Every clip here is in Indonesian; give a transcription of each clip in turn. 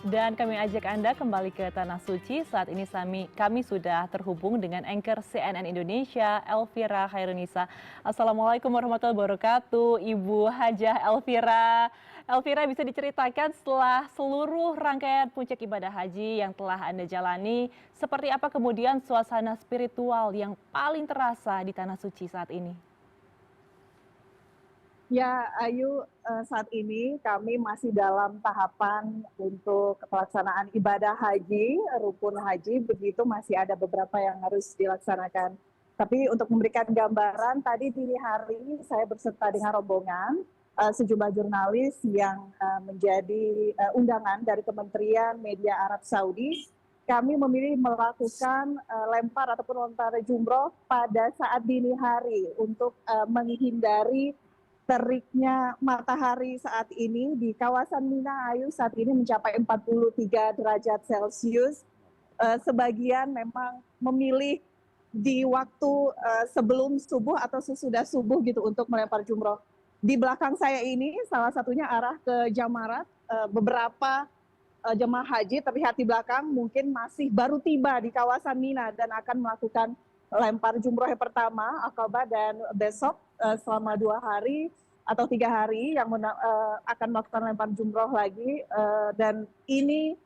Dan kami ajak Anda kembali ke Tanah Suci. Saat ini kami sudah terhubung dengan anchor CNN Indonesia, Elvira Khairunisa. Assalamualaikum warahmatullahi wabarakatuh, Ibu Hajah Elvira. Elvira, bisa diceritakan setelah seluruh rangkaian puncak ibadah haji yang telah Anda jalani, seperti apa kemudian suasana spiritual yang paling terasa di Tanah Suci saat ini? Ya, Ayu, saat ini kami masih dalam tahapan untuk pelaksanaan ibadah haji, rukun haji, begitu masih ada beberapa yang harus dilaksanakan. Tapi untuk memberikan gambaran, tadi dini hari saya berserta dengan rombongan, sejumlah jurnalis yang menjadi undangan dari Kementerian Media Arab Saudi. Kami memilih melakukan lempar ataupun lontar jumroh pada saat dini hari untuk menghindari teriknya matahari saat ini di kawasan Mina Ayu saat ini mencapai 43 derajat Celcius. Sebagian memang memilih di waktu sebelum subuh atau sesudah subuh gitu untuk melempar jumroh. Di belakang saya ini salah satunya arah ke Jamarat. Beberapa jemaah haji terlihat di belakang mungkin masih baru tiba di kawasan Mina dan akan melakukan lempar jumroh yang pertama Aqabah, dan besok selama 2 hari atau 3 hari yang akan melakukan lempar jumroh lagi, dan ini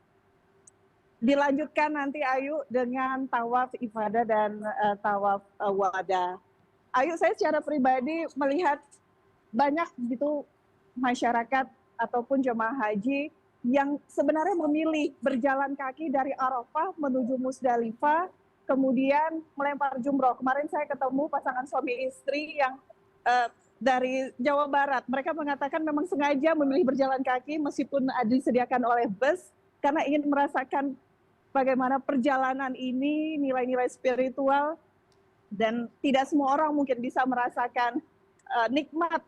dilanjutkan nanti Ayu dengan tawaf ifadah dan tawaf wada. Ayu, saya secara pribadi melihat banyak gitu masyarakat ataupun jemaah haji yang sebenarnya memilih berjalan kaki dari Arafah menuju Musdalifah, kemudian melempar jumroh. Kemarin saya ketemu pasangan suami istri yang dari Jawa Barat. Mereka mengatakan memang sengaja memilih berjalan kaki meskipun disediakan oleh bus, karena ingin merasakan bagaimana perjalanan ini, nilai-nilai spiritual, dan tidak semua orang mungkin bisa merasakan nikmat.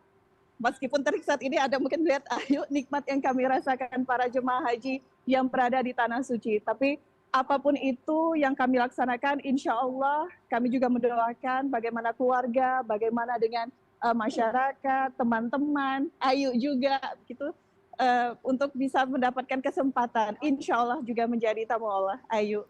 Meskipun terik saat ini ada mungkin lihat Ayu nikmat yang kami rasakan para jemaah haji yang berada di Tanah Suci. Tapi apapun itu yang kami laksanakan, insya Allah kami juga mendoakan bagaimana keluarga, bagaimana dengan masyarakat, teman-teman, Ayu juga gitu, untuk bisa mendapatkan kesempatan. Insya Allah juga menjadi tamu Allah, Ayu.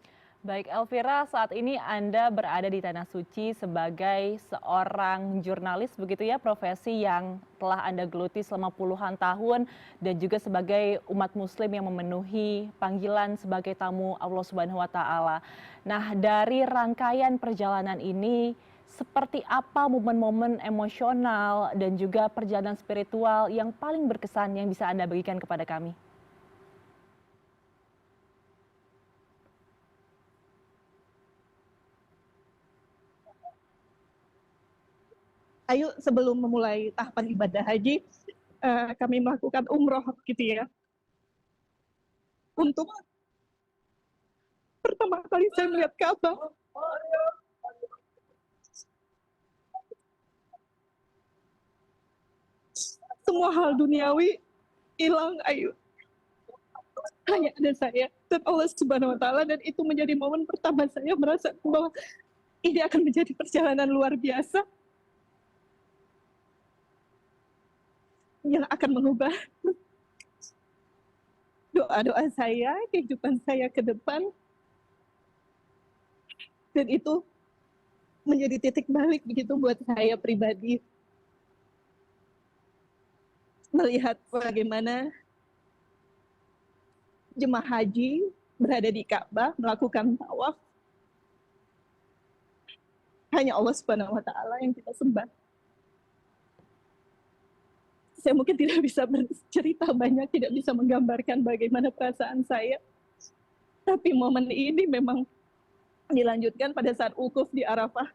Baik, Elvira, saat ini Anda berada di Tanah Suci sebagai seorang jurnalis, begitu ya, profesi yang telah Anda geluti selama puluhan tahun, dan juga sebagai umat Muslim yang memenuhi panggilan sebagai tamu Allah Subhanahu wa Ta'ala. Nah, dari rangkaian perjalanan ini, seperti apa momen-momen emosional dan juga perjalanan spiritual yang paling berkesan yang bisa Anda bagikan kepada kami? Ayu, sebelum memulai tahapan ibadah haji, kami melakukan umroh gitu ya. Untuk pertama kali saya melihat Ka'bah, semua hal duniawi hilang, Ayu. Hanya ada saya dan Allah Subhanahu wa Ta'ala, dan itu menjadi momen pertama saya merasa bahwa ini akan menjadi perjalanan luar biasa yang akan mengubah doa-doa saya, kehidupan saya ke depan, dan itu menjadi titik balik begitu buat saya pribadi, melihat bagaimana jemaah haji berada di Ka'bah melakukan tawaf. Hanya Allah Subhanahu wa Ta'ala yang kita sembah. Saya mungkin tidak bisa bercerita banyak, tidak bisa menggambarkan bagaimana perasaan saya, tapi momen ini memang dilanjutkan pada saat wukuf di Arafah.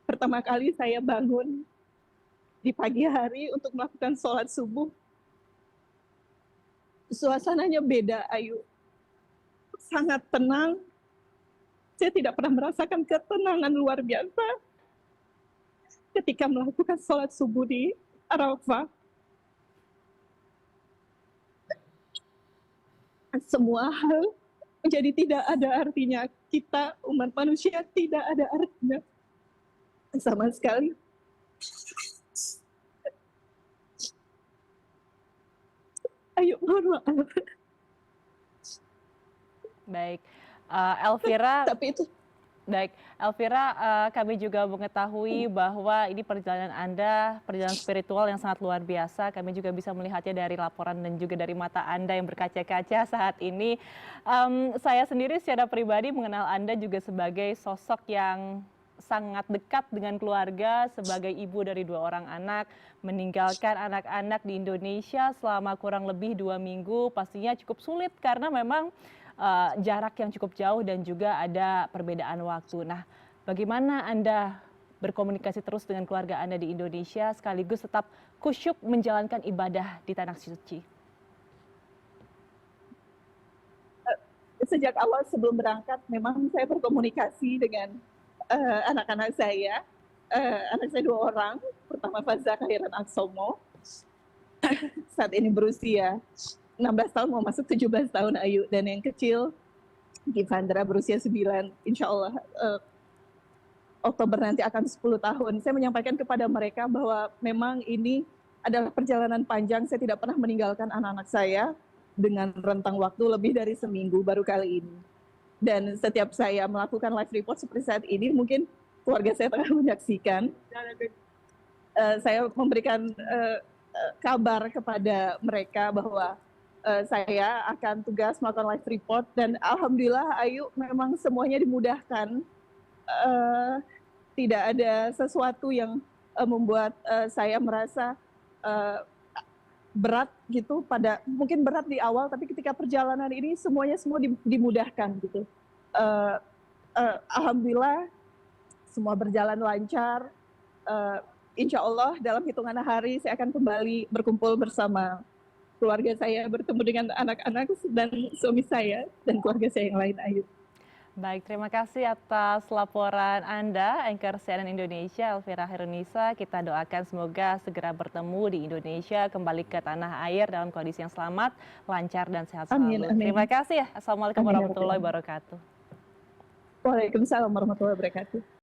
Pertama kali saya bangun di pagi hari untuk melakukan sholat subuh. Suasananya beda, Ayu. Sangat tenang. Saya tidak pernah merasakan ketenangan luar biasa ketika melakukan sholat subuh di Arafah. Semua hal menjadi tidak ada artinya. Kita, umat manusia, tidak ada artinya sama sekali. Ayo, mohon maaf. Baik, Elvira. Tapi itu Baik, Elvira, kami juga mengetahui bahwa ini perjalanan Anda, perjalanan spiritual yang sangat luar biasa. Kami juga bisa melihatnya dari laporan dan juga dari mata Anda yang berkaca-kaca saat ini. Saya sendiri secara pribadi mengenal Anda juga sebagai sosok yang sangat dekat dengan keluarga, sebagai ibu dari 2 orang anak, meninggalkan anak-anak di Indonesia selama kurang lebih 2 minggu, pastinya cukup sulit karena memang jarak yang cukup jauh dan juga ada perbedaan waktu. Nah, bagaimana Anda berkomunikasi terus dengan keluarga Anda di Indonesia sekaligus tetap kusyuk menjalankan ibadah di Tanah Suci? sejak awal sebelum berangkat memang saya berkomunikasi dengan anak-anak saya. Anak saya 2 orang, pertama Faza Khairan Aksomo, saat ini berusia 16 tahun mau masuk 17 tahun Ayu, dan yang kecil Givandra berusia 9, insya Allah Oktober nanti akan 10 tahun. Saya menyampaikan kepada mereka bahwa memang ini adalah perjalanan panjang, saya tidak pernah meninggalkan anak-anak saya dengan rentang waktu lebih dari seminggu baru kali ini. Dan setiap saya melakukan live report seperti saat ini, mungkin keluarga saya tengah menyaksikan, saya memberikan kabar kepada mereka bahwa saya akan tugas melakukan live report, dan alhamdulillah Ayu memang semuanya dimudahkan. Tidak ada sesuatu yang membuat saya merasa berat gitu, mungkin berat di awal, tapi ketika perjalanan ini semua dimudahkan gitu. Alhamdulillah semua berjalan lancar. Insya Allah dalam hitungan hari saya akan kembali berkumpul bersama keluarga saya, bertemu dengan anak-anak dan suami saya dan keluarga saya yang lain, Ayu. Baik, terima kasih atas laporan Anda, anchor CNN Indonesia, Elvira Herunisa. Kita doakan semoga segera bertemu di Indonesia, kembali ke tanah air dalam kondisi yang selamat, lancar, dan sehat Amin, selalu. amin. Terima kasih ya. Assalamualaikum Amin, ya Rabbi. warahmatullahi wabarakatuh. Waalaikumsalam warahmatullahi wabarakatuh.